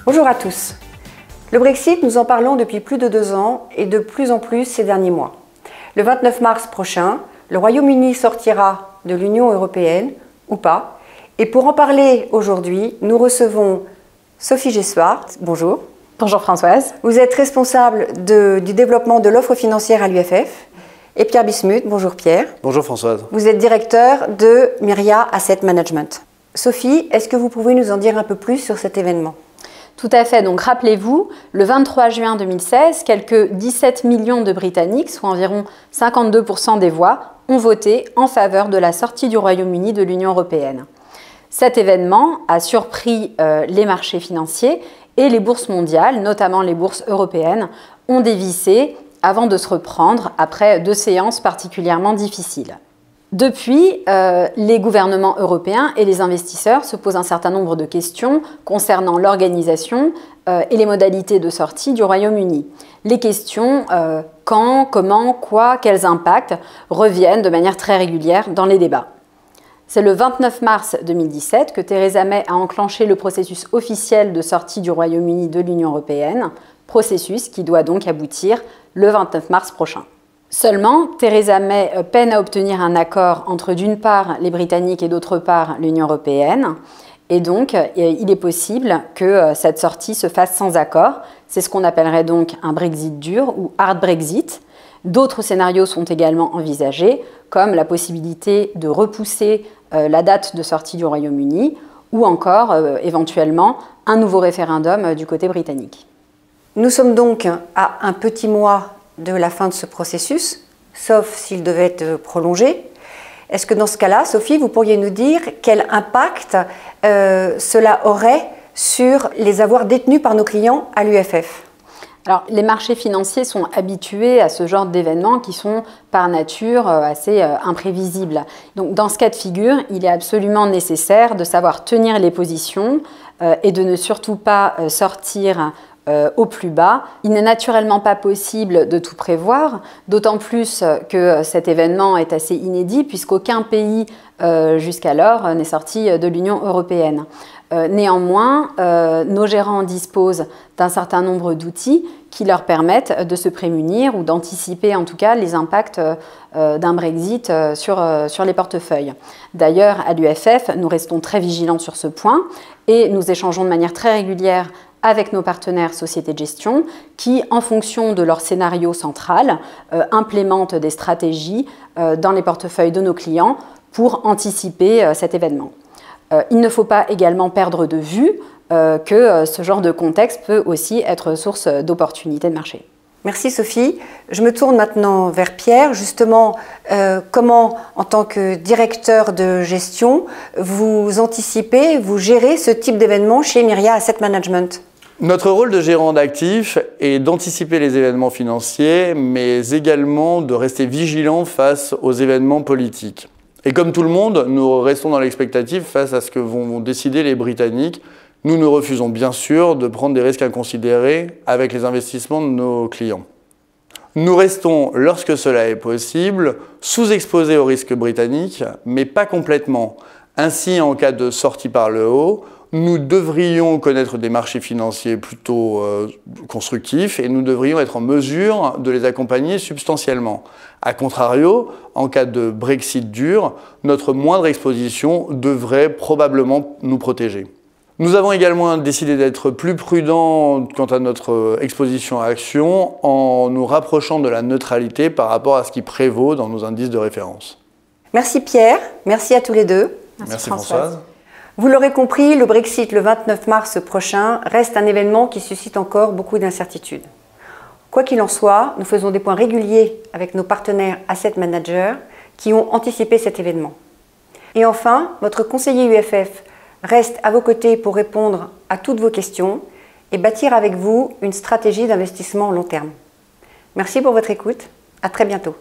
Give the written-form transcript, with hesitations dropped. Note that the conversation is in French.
Bonjour à tous. Le Brexit, nous en parlons depuis plus de 2 ans et de plus en plus ces derniers mois. Le 29 mars prochain, le Royaume-Uni sortira de l'Union européenne ou pas. Et pour en parler aujourd'hui, nous recevons Sophie Gesswart. Bonjour. Bonjour Françoise. Vous êtes responsable du développement de l'offre financière à l'UFF. Et Pierre Bismuth. Bonjour Pierre. Bonjour Françoise. Vous êtes directeur de Myria Asset Management. Sophie, est-ce que vous pouvez nous en dire un peu plus sur cet événement ? Tout à fait. Donc rappelez-vous, le 23 juin 2016, quelques 17 millions de Britanniques, soit environ 52% des voix, ont voté en faveur de la sortie du Royaume-Uni de l'Union européenne. Cet événement a surpris les marchés financiers et les bourses mondiales, notamment les bourses européennes, ont dévissé avant de se reprendre après 2 séances particulièrement difficiles. Depuis, les gouvernements européens et les investisseurs se posent un certain nombre de questions concernant l'organisation et les modalités de sortie du Royaume-Uni. Les questions quand, comment, quoi, quels impacts reviennent de manière très régulière dans les débats. C'est le 29 mars 2017 que Theresa May a enclenché le processus officiel de sortie du Royaume-Uni de l'Union européenne, processus qui doit donc aboutir le 29 mars prochain. Seulement, Theresa May peine à obtenir un accord entre d'une part les Britanniques et d'autre part l'Union européenne. Et donc, il est possible que cette sortie se fasse sans accord. C'est ce qu'on appellerait donc un Brexit dur ou hard Brexit. D'autres scénarios sont également envisagés, comme la possibilité de repousser la date de sortie du Royaume-Uni ou encore, éventuellement, un nouveau référendum du côté britannique. Nous sommes donc à un petit mois de la fin de ce processus, sauf s'il devait être prolongé. Est-ce que dans ce cas-là, Sophie, vous pourriez nous dire quel impact cela aurait sur les avoirs détenus par nos clients à l'UFF ? Alors, les marchés financiers sont habitués à ce genre d'événements qui sont par nature assez imprévisibles. Donc, dans ce cas de figure, il est absolument nécessaire de savoir tenir les positions et de ne surtout pas sortir au plus bas. Il n'est naturellement pas possible de tout prévoir, d'autant plus que cet événement est assez inédit puisqu'aucun pays jusqu'alors n'est sorti de l'Union européenne. Néanmoins, nos gérants disposent d'un certain nombre d'outils qui leur permettent de se prémunir ou d'anticiper en tout cas les impacts d'un Brexit sur les portefeuilles. D'ailleurs, à l'UFF, nous restons très vigilants sur ce point et nous échangeons de manière très régulière avec nos partenaires sociétés de gestion qui, en fonction de leur scénario central, implémentent des stratégies dans les portefeuilles de nos clients pour anticiper cet événement. Il ne faut pas également perdre de vue que ce genre de contexte peut aussi être source d'opportunités de marché. Merci Sophie. Je me tourne maintenant vers Pierre. Justement, comment, en tant que directeur de gestion, vous anticipez, vous gérez ce type d'événement chez Myria Asset Management ? Notre rôle de gérant d'actifs est d'anticiper les événements financiers, mais également de rester vigilant face aux événements politiques. Et comme tout le monde, nous restons dans l'expectative face à ce que vont décider les Britanniques. Nous refusons bien sûr de prendre des risques inconsidérés avec les investissements de nos clients. Nous restons, lorsque cela est possible, sous-exposés aux risques britanniques, mais pas complètement. Ainsi, en cas de sortie par le haut, nous devrions connaître des marchés financiers plutôt constructifs et nous devrions être en mesure de les accompagner substantiellement. A contrario, en cas de Brexit dur, notre moindre exposition devrait probablement nous protéger. Nous avons également décidé d'être plus prudents quant à notre exposition à actions en nous rapprochant de la neutralité par rapport à ce qui prévaut dans nos indices de référence. Merci Pierre, merci à tous les deux. Merci Françoise. Vous l'aurez compris, le Brexit le 29 mars prochain reste un événement qui suscite encore beaucoup d'incertitudes. Quoi qu'il en soit, nous faisons des points réguliers avec nos partenaires asset managers qui ont anticipé cet événement. Et enfin, votre conseiller UFF reste à vos côtés pour répondre à toutes vos questions et bâtir avec vous une stratégie d'investissement long terme. Merci pour votre écoute. À très bientôt.